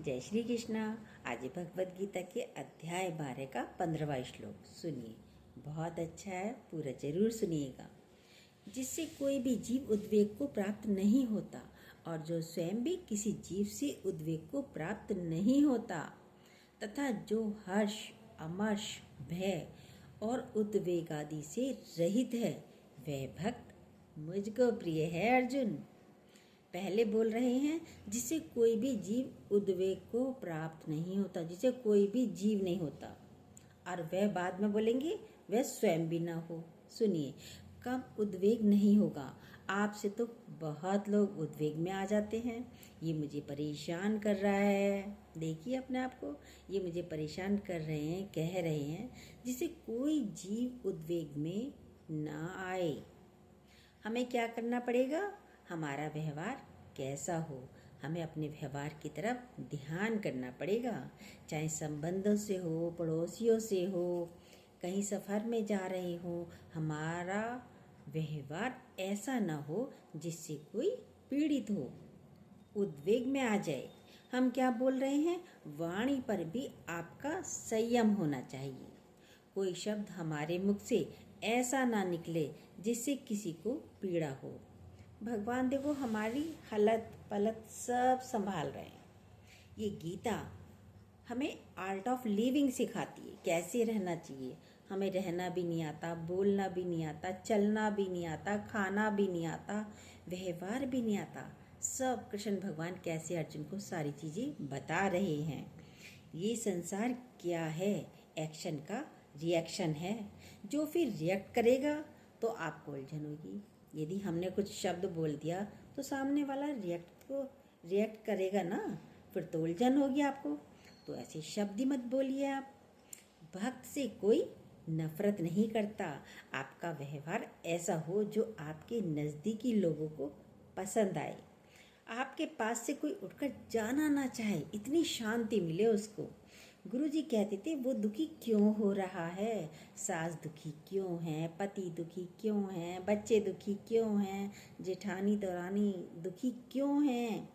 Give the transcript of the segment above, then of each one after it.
जय श्री कृष्णा। आज भगवद गीता के अध्याय 12 का 15वां श्लोक सुनिए। बहुत अच्छा है, पूरा जरूर सुनिएगा। जिससे कोई भी जीव उद्वेग को प्राप्त नहीं होता और जो स्वयं भी किसी जीव से उद्वेग को प्राप्त नहीं होता तथा जो हर्ष, अमर्ष, भय और उद्वेग आदि से रहित है, वह भक्त मुझको प्रिय है। अर्जुन पहले बोल रहे हैं जिससे कोई भी जीव उद्वेग को प्राप्त नहीं होता, जिसे कोई भी जीव नहीं होता, और वह बाद में बोलेंगे वह स्वयं भी ना हो। सुनिए, कब उद्वेग नहीं होगा? आपसे तो बहुत लोग उद्वेग में आ जाते हैं। ये मुझे परेशान कर रहा है, देखिए अपने आप को, ये मुझे परेशान कर रहे हैं, कह रहे हैं, जिससे कोई जीव उद्वेग में ना आए। हमें क्या करना पड़ेगा? हमारा व्यवहार कैसा हो, हमें अपने व्यवहार की तरफ ध्यान करना पड़ेगा। चाहे संबंधों से हो, पड़ोसियों से हो, कहीं सफ़र में जा रहे हो, हमारा व्यवहार ऐसा ना हो जिससे कोई पीड़ित हो, उद्वेग में आ जाए। हम क्या बोल रहे हैं? वाणी पर भी आपका संयम होना चाहिए। कोई शब्द हमारे मुख से ऐसा ना निकले जिससे किसी को पीड़ा हो। भगवान देखो हमारी हलत पलत सब संभाल रहे हैं। ये गीता हमें आर्ट ऑफ लिविंग सिखाती है, कैसे रहना चाहिए। हमें रहना भी नहीं आता, बोलना भी नहीं आता, चलना भी नहीं आता, खाना भी नहीं आता, व्यवहार भी नहीं आता। सब कृष्ण भगवान कैसे अर्जुन को सारी चीज़ें बता रहे हैं। ये संसार क्या है? एक्शन का रिएक्शन है। जो फिर रिएक्ट करेगा तो आपको उलझन होगी। यदि हमने कुछ शब्द बोल दिया तो सामने वाला रिएक्ट करेगा ना, फिर तो उलझन होगी आपको। तो ऐसे शब्द ही मत बोलिए आप। भक्त से कोई नफरत नहीं करता। आपका व्यवहार ऐसा हो जो आपके नज़दीकी लोगों को पसंद आए। आपके पास से कोई उठकर जाना ना चाहे, इतनी शांति मिले उसको। गुरुजी कहते थे वो दुखी क्यों हो रहा है, सास दुखी क्यों है, पति दुखी क्यों है, बच्चे दुखी क्यों हैं, जेठानी दौरानी दुखी क्यों हैं,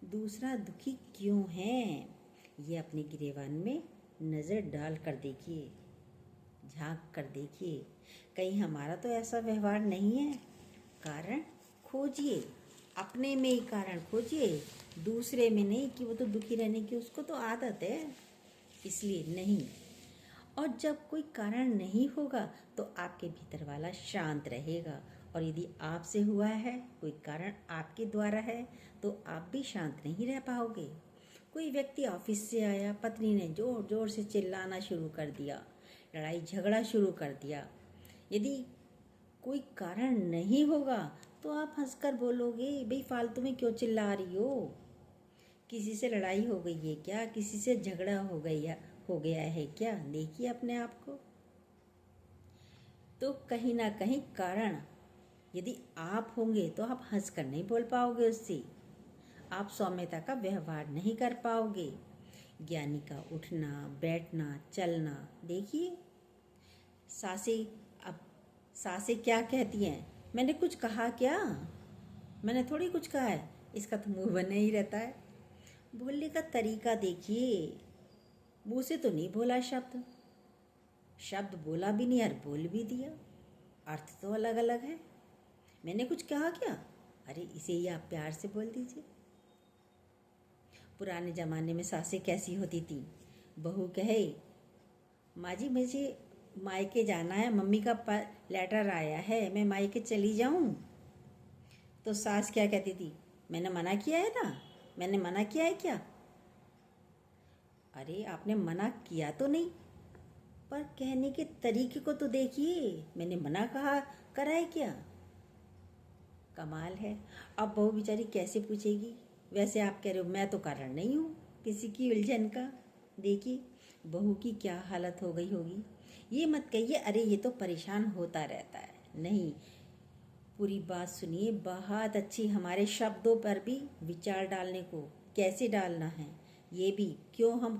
दूसरा दुखी क्यों है। ये अपने गिरेबान में नज़र डाल कर देखिए, झांक कर देखिए, कहीं हमारा तो ऐसा व्यवहार नहीं है। कारण खोजिए, अपने में ही कारण खोजिए, दूसरे में नहीं कि वो तो दुखी रहने की उसको तो आदत है, इसलिए नहीं। और जब कोई कारण नहीं होगा तो आपके भीतर वाला शांत रहेगा। और यदि आपसे हुआ है, कोई कारण आपके द्वारा है, तो आप भी शांत नहीं रह पाओगे। कोई व्यक्ति ऑफिस से आया, पत्नी ने जोर जोर से चिल्लाना शुरू कर दिया, लड़ाई झगड़ा शुरू कर दिया। यदि कोई कारण नहीं होगा तो आप हंसकर बोलोगे, भाई फालतू में क्यों चिल्ला रही हो? किसी से लड़ाई हो गई है क्या? किसी से झगड़ा हो गया है क्या? देखिए अपने आप को। तो कहीं ना कहीं कारण यदि आप होंगे तो आप हंसकर नहीं बोल पाओगे उससे, आप सौम्यता का व्यवहार नहीं कर पाओगे। ज्ञानी का उठना, बैठना, चलना देखिए। सासें क्या कहती हैं? मैंने कुछ कहा क्या? मैंने थोड़ी कुछ कहा है। इसका तो मुंह बना ही रहता है। बोलने का तरीका देखिए, मुंह से तो नहीं बोला शब्द बोला भी नहीं और बोल भी दिया, अर्थ तो अलग अलग है। मैंने कुछ कहा क्या? अरे इसे ही आप प्यार से बोल दीजिए। पुराने ज़माने में सासें कैसी होती थी? बहू कहे, माँ जी मुझे मायके जाना है, मम्मी का लेटर आया है, मैं मायके चली जाऊँ। तो सास क्या कहती थी? मैंने मना किया है ना, मैंने मना किया है क्या? अरे आपने मना किया तो नहीं, पर कहने के तरीके को तो देखिए, मैंने मना करा है क्या? कमाल है। अब बहू बेचारी कैसे पूछेगी? वैसे आप कह रहे हो मैं तो कारण नहीं हूँ किसी की उलझन का। देखिए बहू की क्या हालत हो गई होगी। ये मत कहिए अरे ये तो परेशान होता रहता है, नहीं, पूरी बात सुनिए। बहुत अच्छी, हमारे शब्दों पर भी विचार डालने को, कैसे डालना है ये भी, क्यों हम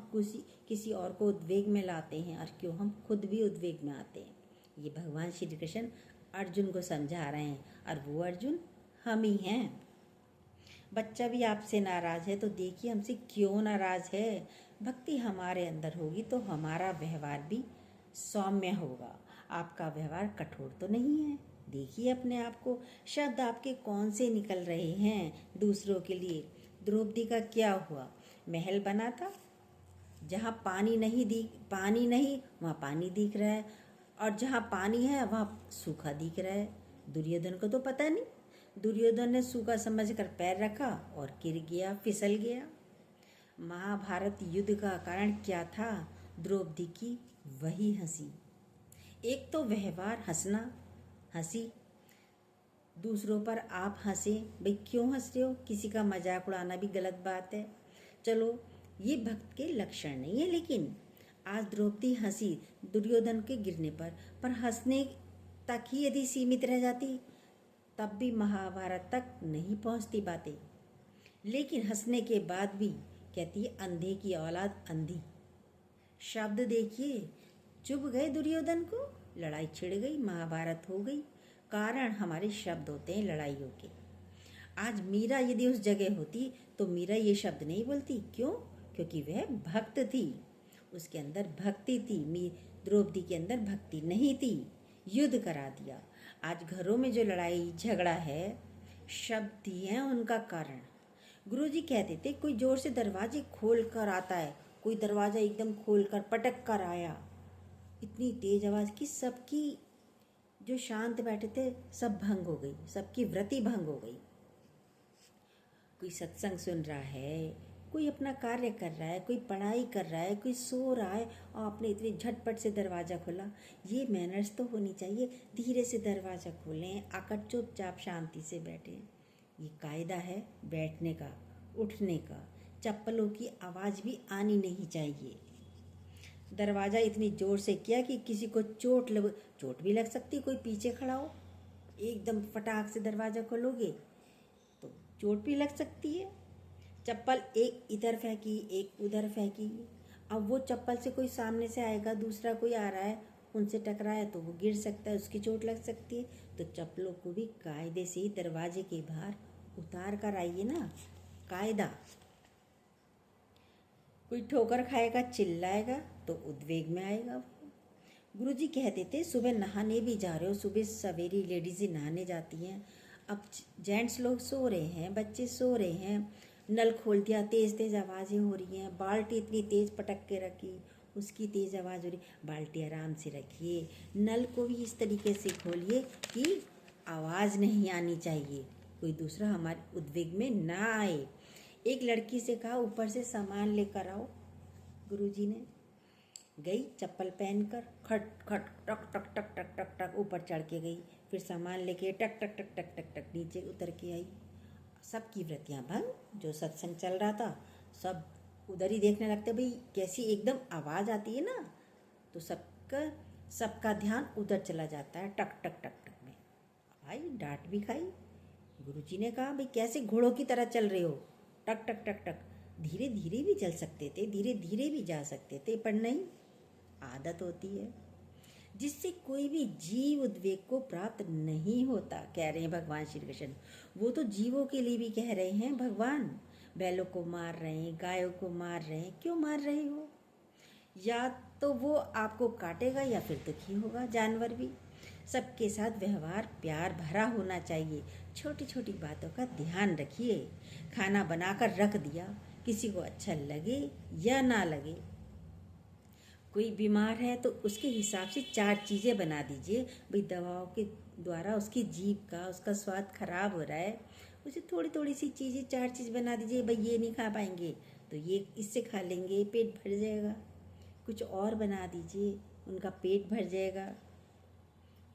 किसी और को उद्वेग में लाते हैं और क्यों हम खुद भी उद्वेग में आते हैं, ये भगवान श्री कृष्ण अर्जुन को समझा रहे हैं। और वो अर्जुन हम ही हैं। बच्चा भी आपसे नाराज है तो देखिए हमसे क्यों नाराज है। भक्ति हमारे अंदर होगी तो हमारा व्यवहार भी सौम्य होगा। आपका व्यवहार कठोर तो नहीं है। देखिए अपने आप को, शब्द आपके कौन से निकल रहे हैं दूसरों के लिए। द्रौपदी का क्या हुआ? महल बना था, जहाँ पानी नहीं वहाँ पानी दिख रहा है, और जहाँ पानी है वहाँ सूखा दिख रहा है। दुर्योधन को तो पता नहीं, दुर्योधन ने सूखा समझकर पैर रखा और गिर गया, फिसल गया। महाभारत युद्ध का कारण क्या था? द्रौपदी की वही हंसी। एक तो व्यवहार हंसी, दूसरों पर आप हंसे। भाई क्यों हंस रहे हो? किसी का मजाक उड़ाना भी गलत बात है। चलो ये भक्त के लक्षण नहीं है, लेकिन आज द्रौपदी हंसी दुर्योधन के गिरने पर हंसने तक ही यदि सीमित रह जाती तब भी महाभारत तक नहीं पहुंचती बातें। लेकिन हंसने के बाद भी कहती है अंधे की औलाद अंधी। शब्द देखिए, चुभ गए दुर्योधन को, लड़ाई छिड़ गई, महाभारत हो गई। कारण हमारे शब्द होते हैं लड़ाइयों के। आज मीरा यदि उस जगह होती तो मीरा ये शब्द नहीं बोलती। क्यों? क्योंकि वह भक्त थी, उसके अंदर भक्ति थी। द्रौपदी के अंदर भक्ति नहीं थी, युद्ध करा दिया। आज घरों में जो लड़ाई झगड़ा है, शब्द ही है उनका कारण। गुरुजी कहते थे कोई जोर से दरवाजे खोल कर आता है, कोई दरवाजा एकदम खोल कर पटक कर आया, इतनी तेज आवाज़ कि सबकी जो शांत बैठे थे सब भंग हो गई, सबकी वृत्ति भंग हो गई। कोई सत्संग सुन रहा है, कोई अपना कार्य कर रहा है, कोई पढ़ाई कर रहा है, कोई सो रहा है और आपने इतने झटपट से दरवाज़ा खोला। ये मैनर्स तो होनी चाहिए। धीरे से दरवाज़ा खोलें, आकर चुपचाप शांति से बैठें। ये कायदा है बैठने का, उठने का। चप्पलों की आवाज़ भी आनी नहीं चाहिए। दरवाज़ा इतनी ज़ोर से किया कि किसी को चोट भी लग सकती। कोई पीछे खड़ा हो, एकदम फटाक से दरवाज़ा खोलोगे तो चोट भी लग सकती है। चप्पल एक इधर फेंकी, एक उधर फेंकी। अब वो चप्पल से कोई सामने से आएगा, दूसरा कोई आ रहा है, उनसे टकराया तो वो गिर सकता है, उसकी चोट लग सकती है। तो चप्पलों को भी कायदे से ही दरवाजे के बाहर उतार कर आइए ना, कायदा। कोई ठोकर खाएगा, चिल्लाएगा तो उद्वेग में आएगा। गुरुजी कहते थे सुबह नहाने भी जा रहे हो, सुबह सवेरी लेडीज़ें नहाने जाती हैं। अब जेंट्स लोग सो रहे हैं, बच्चे सो रहे हैं, नल खोल दिया, तेज़ तेज़ आवाज़ें हो रही हैं। बाल्टी इतनी तेज़ पटक के रखी, उसकी तेज़ आवाज़ हो रही। बाल्टी आराम से रखिए, नल को भी इस तरीके से खोलिए कि आवाज़ नहीं आनी चाहिए, कोई दूसरा हमारे उद्वेग में ना आए। एक लड़की से कहा ऊपर से सामान लेकर आओ। गुरुजी ने गई, चप्पल पहनकर खट खट टक टक टक टक टक टक ऊपर चढ़ के गई, फिर सामान लेके टक टक टक टक टक टक नीचे उतर के आई। सबकी वृत्तियाँ भंग। जो सत्संग चल रहा था सब उधर ही देखने लगते। भाई कैसी एकदम आवाज़ आती है ना, तो सबका ध्यान उधर चला जाता है, टक टक टक टक में। भाई डांट भी खाई। गुरुजी ने कहा भाई कैसे घोड़ों की तरह चल रहे हो, टक टक टक टक। धीरे धीरे भी चल सकते थे, धीरे धीरे भी जा सकते थे, पर नहीं, आदत होती है जिससे कोई भी जीव उद्वेग को प्राप्त नहीं होता, कह रहे हैं भगवान श्री कृष्ण। वो तो जीवों के लिए भी कह रहे हैं भगवान। बैलों को मार रहे हैं, गायों को मार रहे हैं, क्यों मार रहे हो? या तो वो आपको काटेगा या फिर दुखी होगा। जानवर भी। सबके साथ व्यवहार प्यार भरा होना चाहिए। छोटी छोटी बातों का ध्यान रखिए। खाना बनाकर रख दिया, किसी को अच्छा लगे या ना लगे, कोई बीमार है तो उसके हिसाब से 4 चीज़ें बना दीजिए। भाई दवाओं के द्वारा उसकी जीभ का, उसका स्वाद खराब हो रहा है, उसे थोड़ी थोड़ी सी चीज़ें 4 चीज़ बना दीजिए। भाई ये नहीं खा पाएंगे तो ये इससे खा लेंगे, पेट भर जाएगा। कुछ और बना दीजिए, उनका पेट भर जाएगा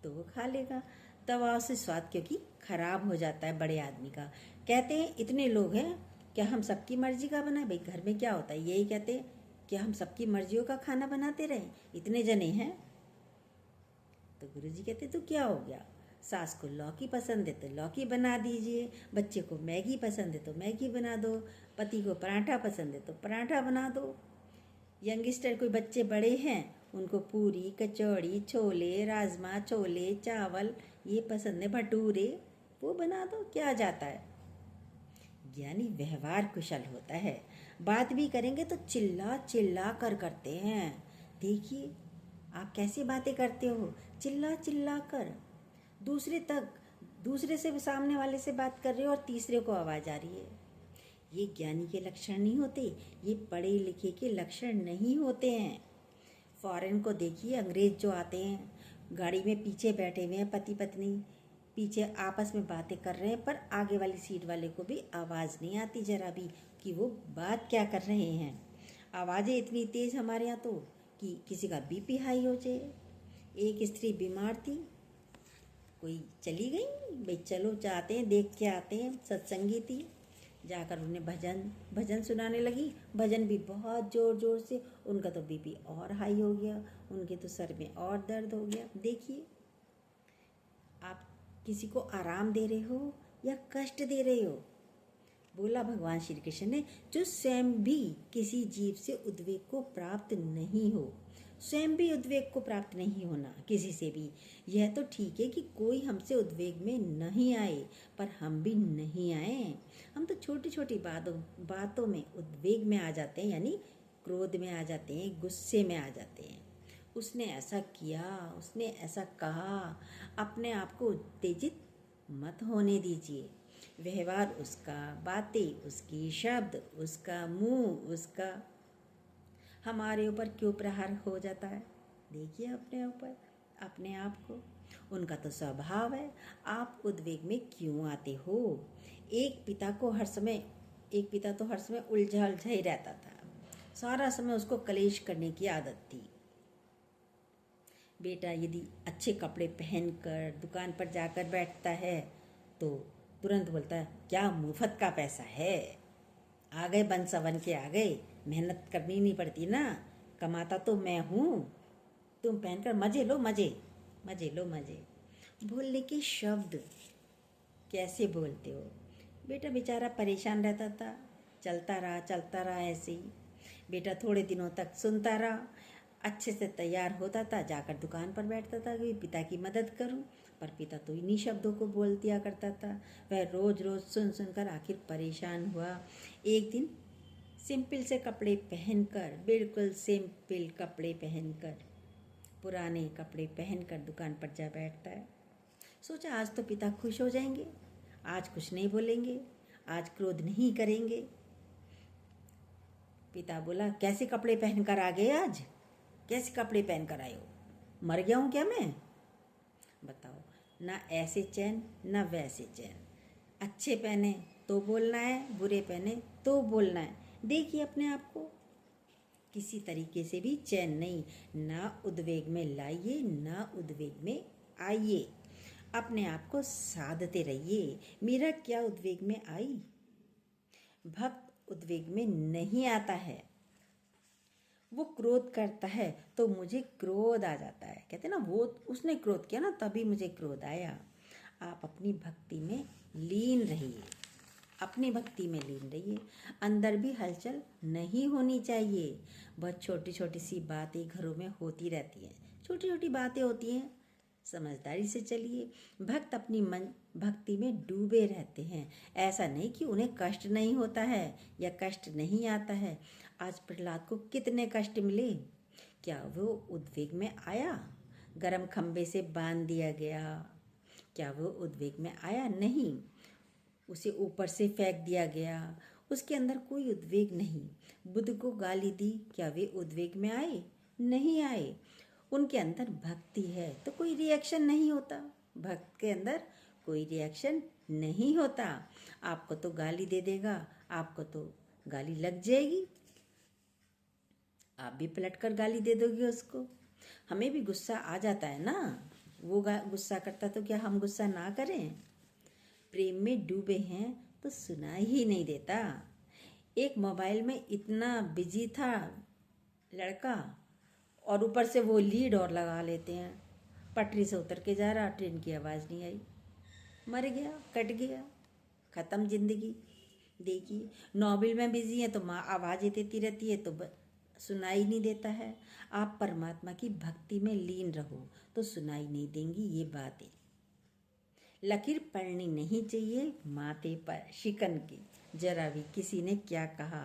तो वो खा लेगा। दवाओं से स्वाद क्योंकि खराब हो जाता है बड़े आदमी का। कहते हैं इतने लोग हैं, क्या हम सबकी मर्जी का बनाए? भाई घर में क्या होता है, यही कहते हैं कि हम सबकी मर्जियों का खाना बनाते रहें, इतने जने हैं। तो गुरुजी कहते तो क्या हो गया, सास को लौकी पसंद है तो लौकी बना दीजिए, बच्चे को मैगी पसंद है तो मैगी बना दो, पति को पराठा पसंद है तो पराठा बना दो। यंगस्टर कोई बच्चे बड़े हैं, उनको पूरी, कचौड़ी, छोले, राजमा, छोले, चावल ये पसंद है, भटूरे, वो बना दो, क्या जाता है। ज्ञानी व्यवहार कुशल होता है। बात भी करेंगे तो चिल्ला चिल्ला कर करते हैं। देखिए आप कैसी बातें करते हो, चिल्ला चिल्ला कर। दूसरे से सामने वाले से बात कर रहे हो और तीसरे को आवाज़ आ रही है। ये ज्ञानी के लक्षण नहीं होते, ये पढ़े लिखे के लक्षण नहीं होते हैं। फॉरेन को देखिए, अंग्रेज जो आते हैं, गाड़ी में पीछे बैठे हुए हैं पति पत्नी, पीछे आपस में बातें कर रहे हैं, पर आगे वाली सीट वाले को भी आवाज़ नहीं आती जरा भी कि वो बात क्या कर रहे हैं। आवाज़ें इतनी तेज़ हमारे यहाँ तो कि किसी का बीपी हाई हो जाए। एक स्त्री बीमार थी, कोई चली गई, भाई चलो जाते हैं देख के आते हैं, सत्संगी थी, जाकर उन्हें भजन सुनाने लगी। भजन भी बहुत ज़ोर ज़ोर से, उनका तो बीपी और हाई हो गया, उनके तो सर में और दर्द हो गया। देखिए आप किसी को आराम दे रहे हो या कष्ट दे रहे हो। बोला भगवान श्री कृष्ण ने, जो स्वयं भी किसी जीव से उद्वेग को प्राप्त नहीं हो, स्वयं भी उद्वेग को प्राप्त नहीं होना किसी से भी। यह तो ठीक है कि कोई हमसे उद्वेग में नहीं आए, पर हम भी नहीं आए। हम तो छोटी छोटी बातों में उद्वेग में आ जाते हैं, यानी क्रोध में आ जाते हैं, गुस्से में आ जाते हैं। उसने ऐसा किया, उसने ऐसा कहा। अपने आप को उत्तेजित मत होने दीजिए। व्यवहार उसका, बातें उसकी, शब्द उसका, मुंह उसका, हमारे ऊपर क्यों प्रहार हो जाता है। देखिए अपने ऊपर, अपने आप को। उनका तो स्वभाव है, आप उद्वेग में क्यों आते हो। एक पिता तो हर समय उलझा ही रहता था, सारा समय उसको कलेश करने की आदत थी। बेटा यदि अच्छे कपड़े पहनकर दुकान पर जाकर बैठता है तो तुरंत बोलता है, क्या मुफ्त का पैसा है, आ गए बन सवन के आ गए, मेहनत करनी नहीं पड़ती ना, कमाता तो मैं हूँ, तुम पहनकर मज़े लो, मज़े लो मज़े। बोलने के शब्द कैसे बोलते हो। बेटा बेचारा परेशान रहता था, चलता रहा ऐसे ही। बेटा थोड़े दिनों तक सुनता रहा, अच्छे से तैयार होता था, जाकर दुकान पर बैठता था कि पिता की मदद करूं, पर पिता तो इन्हीं शब्दों को बोल दिया करता था। वह रोज़ रोज़ सुनकर आखिर परेशान हुआ। एक दिन सिंपल से कपड़े पहनकर, बिल्कुल सिंपल कपड़े पहनकर, पुराने कपड़े पहनकर दुकान पर जा बैठता है। सोचा आज तो पिता खुश हो जाएंगे, आज कुछ नहीं बोलेंगे, आज क्रोध नहीं करेंगे। पिता बोला, कैसे कपड़े पहनकर आ गए आज, कैसे कपड़े पहनकर आए हो, मर गया हूँ क्या मैं। बताओ, ना ऐसे चैन ना वैसे चैन। अच्छे पहने तो बोलना है, बुरे पहने तो बोलना है। देखिए अपने आप को, किसी तरीके से भी चैन नहीं। ना उद्वेग में लाइए, ना उद्वेग में आइए। अपने आप को साधते रहिए। मीरा क्या उद्वेग में आई। भक्त उद्वेग में नहीं आता है। वो क्रोध करता है तो मुझे क्रोध आ जाता है। कहते ना, वो उसने क्रोध किया ना तभी मुझे क्रोध आया। आप अपनी भक्ति में लीन रहिए, अपनी भक्ति में लीन रहिए। अंदर भी हलचल नहीं होनी चाहिए। बहुत छोटी छोटी सी बातें घरों में होती रहती हैं, छोटी छोटी बातें होती हैं, समझदारी से चलिए। भक्त अपनी मन भक्ति में डूबे रहते हैं। ऐसा नहीं कि उन्हें कष्ट नहीं होता है या कष्ट नहीं आता है। आज प्रहलाद को कितने कष्ट मिले, क्या वो उद्वेग में आया। गरम खंबे से बांध दिया गया, क्या वो उद्वेग में आया। नहीं, उसे ऊपर से फेंक दिया गया, उसके अंदर कोई उद्वेग नहीं। बुद्ध को गाली दी, क्या वे उद्वेग में आए, नहीं आए। उनके अंदर भक्ति है तो कोई रिएक्शन नहीं होता। भक्त के अंदर कोई रिएक्शन नहीं होता। आपको तो गाली दे देगा, आपको तो गाली लग जाएगी, आप भी पलट कर गाली दे दोगे उसको। हमें भी गुस्सा आ जाता है ना, वो गुस्सा करता तो क्या हम गुस्सा ना करें। प्रेम में डूबे हैं तो सुनाई ही नहीं देता। एक मोबाइल में इतना बिजी था लड़का, और ऊपर से वो लीड और लगा लेते हैं। पटरी से उतर के जा रहा, ट्रेन की आवाज़ नहीं आई, मर गया, कट गया, ख़त्म जिंदगी। देखिए, नॉवेल में बिजी है तो माँ आवाज़ें देती रहती है तो सुनाई नहीं देता है। आप परमात्मा की भक्ति में लीन रहो तो सुनाई नहीं देंगी ये बातें। लकीर पड़नी नहीं चाहिए माथे पर शिकन की। जरा भी किसी ने क्या कहा,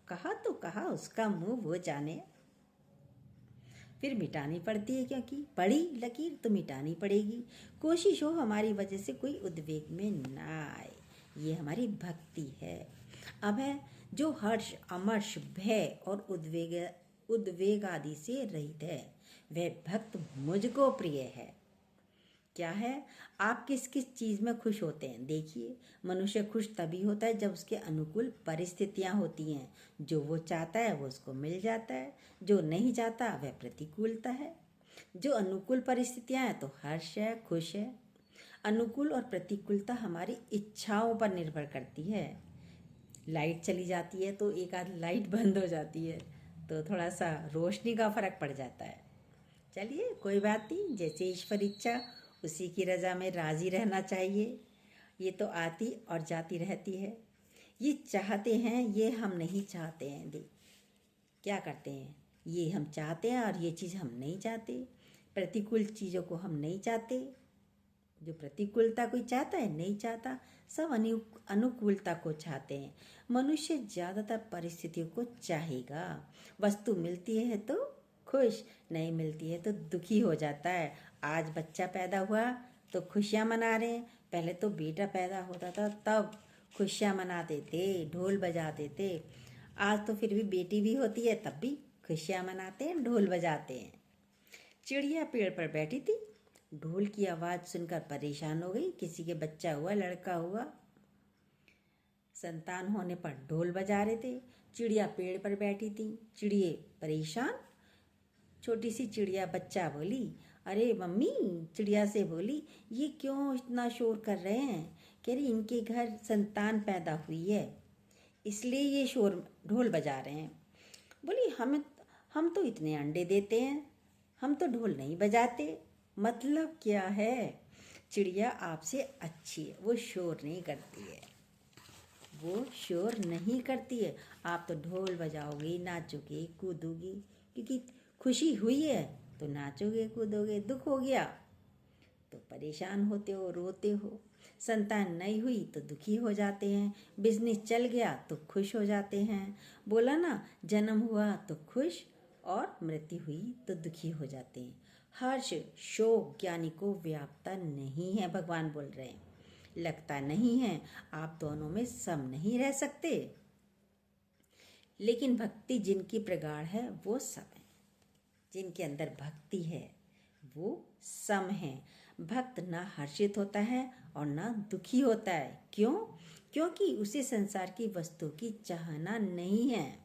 कहा तो कहा, उसका मुंह वो जाने। फिर मिटानी पड़ती है, क्योंकि पड़ी लकीर तो मिटानी पड़ेगी। कोशिश हो हमारी वजह से कोई उद्वेग में ना आए, ये हमारी भक्ति है। अब है जो हर्ष, अमर्ष, भय और उद्वेग आदि से रहित है, वह भक्त मुझको प्रिय है। क्या है, आप किस किस चीज़ में खुश होते हैं? देखिए, मनुष्य खुश तभी होता है जब उसके अनुकूल परिस्थितियां होती हैं। जो वो चाहता है वो उसको मिल जाता है, जो नहीं चाहता वह प्रतिकूलता है। जो अनुकूल परिस्थितियां हैं तो हर्ष है, खुश है। अनुकूल और प्रतिकूलता हमारी इच्छाओं पर निर्भर करती है। लाइट चली जाती है तो एक आध लाइट बंद हो जाती है, तो थोड़ा सा रोशनी का फर्क पड़ जाता है। चलिए कोई बात नहीं, जैसे ईश्वर इच्छा उसी की रजा में राजी रहना चाहिए। ये तो आती और जाती रहती है। ये चाहते हैं, ये हम नहीं चाहते हैं। देख क्या करते हैं, ये हम चाहते हैं और ये चीज़ हम नहीं चाहते। प्रतिकूल चीज़ों को हम नहीं चाहते। जो प्रतिकूलता कोई चाहता है, नहीं चाहता। सब अनुकूलता को चाहते हैं। मनुष्य ज़्यादातर परिस्थितियों को चाहेगा। वस्तु मिलती है तो खुश, नहीं मिलती है तो दुखी हो जाता है। आज बच्चा पैदा हुआ तो खुशियाँ मना रहे हैं। पहले तो बेटा पैदा होता था तब खुशियाँ मनाते थे, ढोल बजाते थे। आज तो फिर भी बेटी भी होती है तब भी खुशियाँ मनाते हैं, ढोल बजाते हैं। चिड़िया पेड़ पर बैठी थी, ढोल की आवाज़ सुनकर परेशान हो गई। किसी के बच्चा हुआ, लड़का हुआ, संतान होने पर ढोल बजा रहे थे। चिड़िया पेड़ पर बैठी थी, चिड़िए परेशान। छोटी सी चिड़िया बच्चा बोली, अरे मम्मी, चिड़िया से बोली, ये क्यों इतना शोर कर रहे हैं? कह रही इनके घर संतान पैदा हुई है, इसलिए ये शोर ढोल बजा रहे हैं। बोली हम तो इतने अंडे देते हैं, हम तो ढोल नहीं बजाते। मतलब क्या है, चिड़िया आपसे अच्छी है, वो शोर नहीं करती है, वो शोर नहीं करती है। आप तो ढोल बजाओगे, नाचोगे, कूदोगे, क्योंकि खुशी हुई है तो नाचोगे, कूदोगे। दुख हो गया तो परेशान होते हो, रोते हो। संतान नहीं हुई तो दुखी हो जाते हैं। बिजनेस चल गया तो खुश हो जाते हैं। बोला ना, जन्म हुआ तो खुश और मृत्यु हुई तो दुखी हो जाते हैं। हर्ष, शोक ज्ञानी को व्यापता नहीं है, भगवान बोल रहे हैं। लगता नहीं है, आप दोनों में सम नहीं रह सकते। लेकिन भक्ति जिनकी प्रगाढ़ है वो सम है। जिनके अंदर भक्ति है वो सम है। भक्त ना हर्षित होता है और ना दुखी होता है। क्यों? क्योंकि उसे संसार की वस्तु की चाहना नहीं है।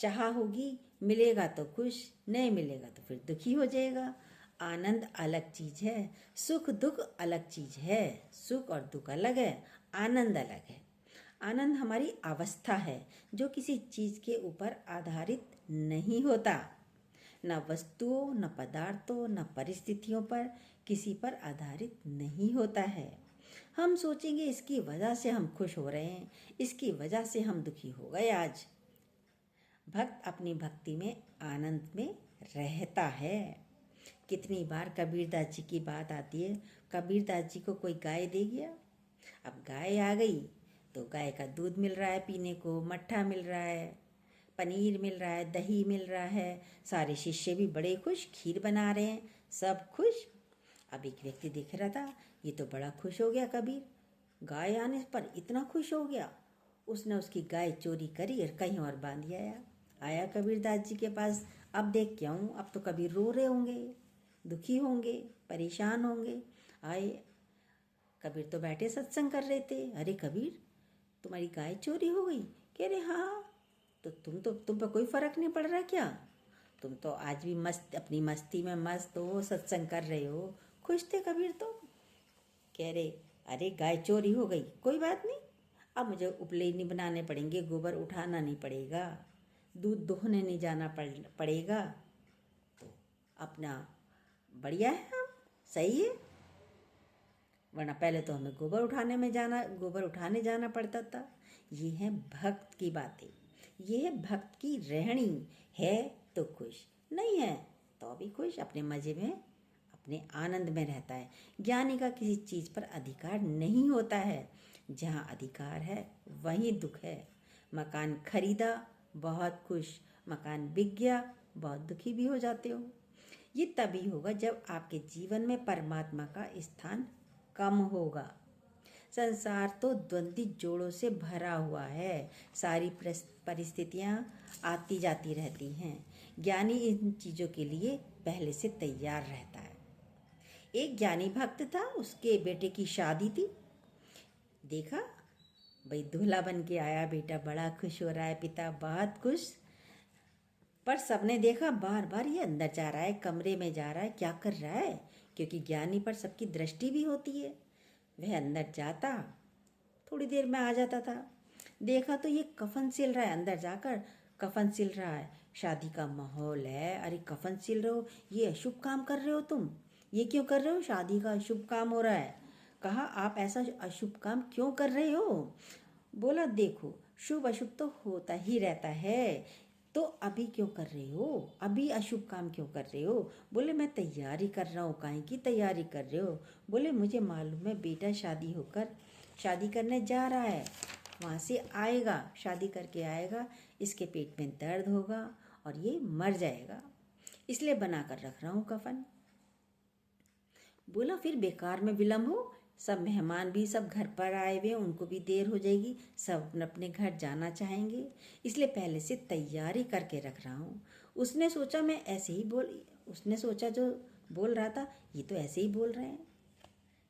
चाह होगी, मिलेगा तो खुश, नहीं मिलेगा तो फिर दुखी हो जाएगा। आनंद अलग चीज है, सुख दुख अलग चीज है। सुख और दुख अलग है, आनंद अलग है। आनंद हमारी अवस्था है जो किसी चीज के ऊपर आधारित नहीं होता। न वस्तुओं, न पदार्थों, न परिस्थितियों पर, किसी पर आधारित नहीं होता है। हम सोचेंगे इसकी वजह से हम खुश हो रहे हैं, इसकी वजह से हम दुखी हो गए आज। भक्त अपनी भक्ति में आनंद में रहता है। कितनी बार कबीरदास जी की बात आती है। कबीरदास जी को कोई गाय दे गया। अब गाय आ गई तो गाय का दूध मिल रहा है पीने को, मट्ठा मिल रहा है, पनीर मिल रहा है, दही मिल रहा है। सारे शिष्य भी बड़े खुश, खीर बना रहे हैं, सब खुश। अब एक व्यक्ति देख रहा था, ये तो बड़ा खुश हो गया कबीर, गाय आने पर इतना खुश हो गया। उसने उसकी गाय चोरी करी और कहीं और बांध आया कबीरदास जी के पास। अब देख क्या हूँ, अब तो कबीर रो रहे होंगे, दुखी होंगे, परेशान होंगे। आए, कबीर तो बैठे सत्संग कर रहे थे। अरे कबीर, तुम्हारी गाय चोरी हो गई? कह रहे हाँ। तो तुम पर कोई फर्क नहीं पड़ रहा क्या? तुम तो आज भी मस्त, अपनी मस्ती में मस्त हो, सत्संग कर रहे हो, खुश थे कबीर तो। कह रहे अरे गाय चोरी हो गई, कोई बात नहीं, अब मुझे उपले नहीं बनाने पड़ेंगे, गोबर उठाना नहीं पड़ेगा, दूध दोहने नहीं जाना पड़ेगा, तो अपना बढ़िया है, हम सही है। वरना पहले तो हमें गोबर उठाने जाना पड़ता था। ये है भक्त की बातें, ये है भक्त की रहनी। है तो खुश, नहीं है तो भी खुश, अपने मजे में, अपने आनंद में रहता है। ज्ञानी का किसी चीज़ पर अधिकार नहीं होता है। जहाँ अधिकार है वहीं दुख है। मकान खरीदा, बहुत खुश, मकान बिक गया, बहुत दुखी भी हो जाते हो। ये तभी होगा जब आपके जीवन में परमात्मा का स्थान कम होगा। संसार तो द्वंद्वी जोड़ों से भरा हुआ है। सारी परिस्थितियाँ आती जाती रहती हैं। ज्ञानी इन चीज़ों के लिए पहले से तैयार रहता है। एक ज्ञानी भक्त था, उसके बेटे की शादी थी। देखा भाई, दूल्हा बन के आया बेटा, बड़ा खुश हो रहा है, पिता बहुत खुश। पर सबने देखा बार बार ये अंदर जा रहा है, कमरे में जा रहा है, क्या कर रहा है, क्योंकि ज्ञानी पर सबकी दृष्टि भी होती है। वह अंदर जाता, थोड़ी देर में आ जाता था। देखा तो ये कफन सिल रहा है, अंदर जाकर कफन सिल रहा है। शादी का माहौल है, अरे कफन सिल रहे हो, ये अशुभ काम कर रहे हो तुम, ये क्यों कर रहे हो, शादी का अशुभ काम हो रहा है। कहा आप ऐसा अशुभ काम क्यों कर रहे हो। बोला देखो, शुभ अशुभ तो होता ही रहता है, तो अभी क्यों कर रहे हो, अभी अशुभ काम क्यों कर रहे हो। बोले मैं तैयारी कर रहा हूँ। काहे की तैयारी कर रहे हो। बोले मुझे मालूम है बेटा शादी करने जा रहा है, वहाँ से आएगा, शादी करके आएगा, इसके पेट में दर्द होगा और ये मर जाएगा, इसलिए बना कर रख रहा हूँ कफन। बोला फिर बेकार में विलम्ब हो, सब मेहमान भी सब घर पर आए हुए, उनको भी देर हो जाएगी, सब अपने घर जाना चाहेंगे, इसलिए पहले से तैयारी करके रख रहा हूँ। उसने सोचा मैं ऐसे ही उसने सोचा जो बोल रहा था ये तो ऐसे ही बोल रहे हैं,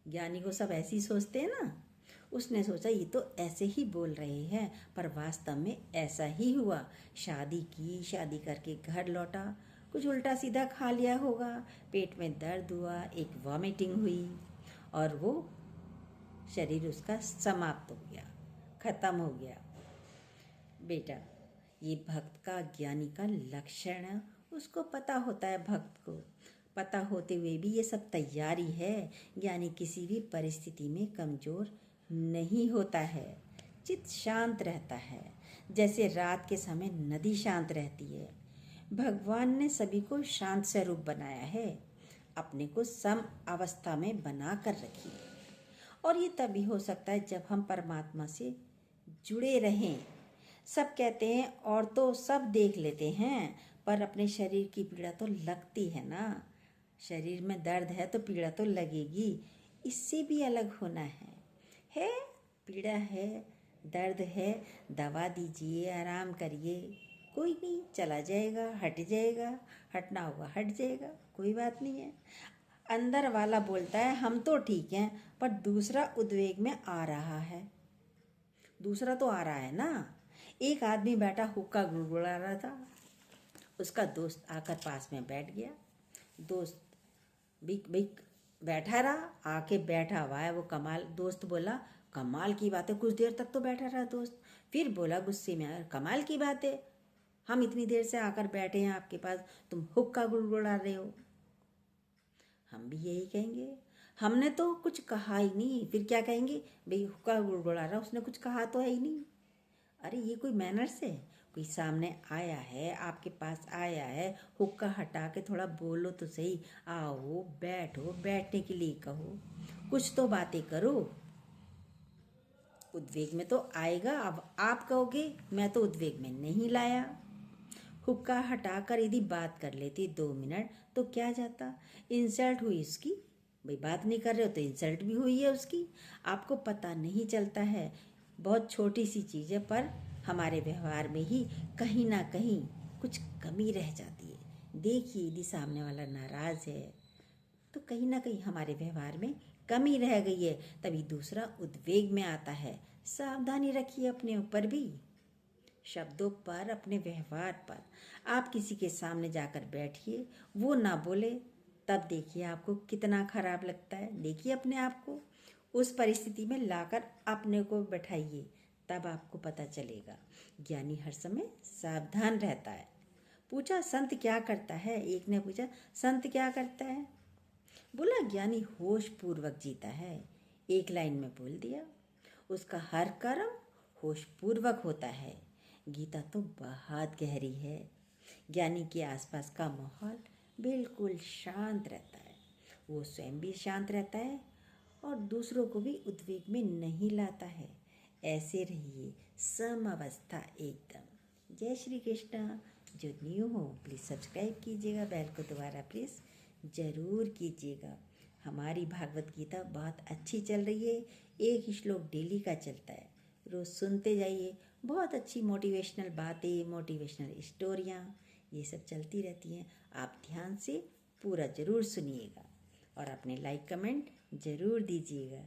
ज्ञानी को सब ऐसे ही सोचते हैं ना। उसने सोचा ये तो ऐसे ही बोल रहे हैं, पर वास्तव में ऐसा ही हुआ। शादी की, शादी करके घर लौटा, कुछ उल्टा सीधा खा लिया होगा, पेट में दर्द हुआ, एक वॉमिटिंग हुई और वो शरीर उसका समाप्त हो गया, खत्म हो गया। बेटा ये भक्त का, ज्ञानी का लक्षण है, उसको पता होता है, भक्त को पता होते हुए भी ये सब तैयारी है। ज्ञानी किसी भी परिस्थिति में कमजोर नहीं होता है, चित्त शांत रहता है, जैसे रात के समय नदी शांत रहती है। भगवान ने सभी को शांत स्वरूप बनाया है, अपने को सम अवस्था में बना कर रखी। और ये तभी हो सकता है जब हम परमात्मा से जुड़े रहें। सब कहते हैं और तो सब देख लेते हैं, पर अपने शरीर की पीड़ा तो लगती है ना। शरीर में दर्द है तो पीड़ा तो लगेगी, इससे भी अलग होना है पीड़ा है, दर्द है, दवा दीजिए, आराम करिए, कोई नहीं, चला जाएगा, हट जाएगा, हटना होगा हट जाएगा, कोई बात नहीं है। अंदर वाला बोलता है हम तो ठीक हैं, पर दूसरा उद्वेग में आ रहा है, दूसरा तो आ रहा है ना। एक आदमी बैठा हुक्का गुड़गुड़ा रहा था, उसका दोस्त आकर पास में बैठ गया। दोस्त बिक बिक बैठा रहा, आके बैठा हुआ है वो कमाल। दोस्त बोला कमाल की बात है, कुछ देर तक तो बैठा रहा दोस्त। फिर बोला गुस्से में, कमाल की बात है, हम इतनी देर से आकर बैठे हैं आपके पास, तुम हुक्का गुड़गुड़ा रहे हो। हम भी यही कहेंगे, हमने तो कुछ कहा ही नहीं, फिर क्या कहेंगे, भाई हुक्का गुड़गुड़ा रहा, उसने कुछ कहा तो है ही नहीं। अरे ये कोई मैनर्स है। कोई सामने आया है, आपके पास आया है, हुक्का हटा के थोड़ा बोलो तो सही, आओ बैठो, बैठने के लिए कहो, कुछ तो बातें करो। उद्वेग में तो आएगा। अब आप कहोगे मैं तो उद्वेग में नहीं लाया। हुक्का हटाकर यदि बात कर लेती 2 मिनट तो क्या जाता, इंसल्ट हुई उसकी। भाई बात नहीं कर रहे हो तो इंसल्ट भी हुई है उसकी, आपको पता नहीं चलता है। बहुत छोटी सी चीज़ है, पर हमारे व्यवहार में ही कहीं ना कहीं कुछ कमी रह जाती है। देखिए यदि सामने वाला नाराज़ है तो कहीं ना कहीं हमारे व्यवहार में कमी रह गई है, तभी दूसरा उद्वेग में आता है। सावधानी रखिए अपने ऊपर भी, शब्दों पर, अपने व्यवहार पर। आप किसी के सामने जाकर बैठिए, वो ना बोले, तब देखिए आपको कितना खराब लगता है। देखिए अपने आप को उस परिस्थिति में लाकर अपने को बैठाइए, तब आपको पता चलेगा। ज्ञानी हर समय सावधान रहता है। पूछा संत क्या करता है, एक ने पूछा संत क्या करता है। बोला ज्ञानी होश पूर्वक जीता है, एक लाइन में बोल दिया। उसका हर कर्म होश पूर्वक होता है। गीता तो बहुत गहरी है। ज्ञानी के आसपास का माहौल बिल्कुल शांत रहता है, वो स्वयं भी शांत रहता है और दूसरों को भी उद्वेग में नहीं लाता है। ऐसे रहिए सम अवस्था एकदम। जय श्री कृष्णा। जो न्यू हो प्लीज़ सब्सक्राइब कीजिएगा, बेल को दोबारा प्रेस ज़रूर कीजिएगा। हमारी भागवत गीता बहुत अच्छी चल रही है, एक ही श्लोक डेली का चलता है, रोज़ सुनते जाइए। बहुत अच्छी मोटिवेशनल बातें, मोटिवेशनल स्टोरियाँ ये सब चलती रहती हैं। आप ध्यान से पूरा ज़रूर सुनिएगा और अपने लाइक कमेंट ज़रूर दीजिएगा।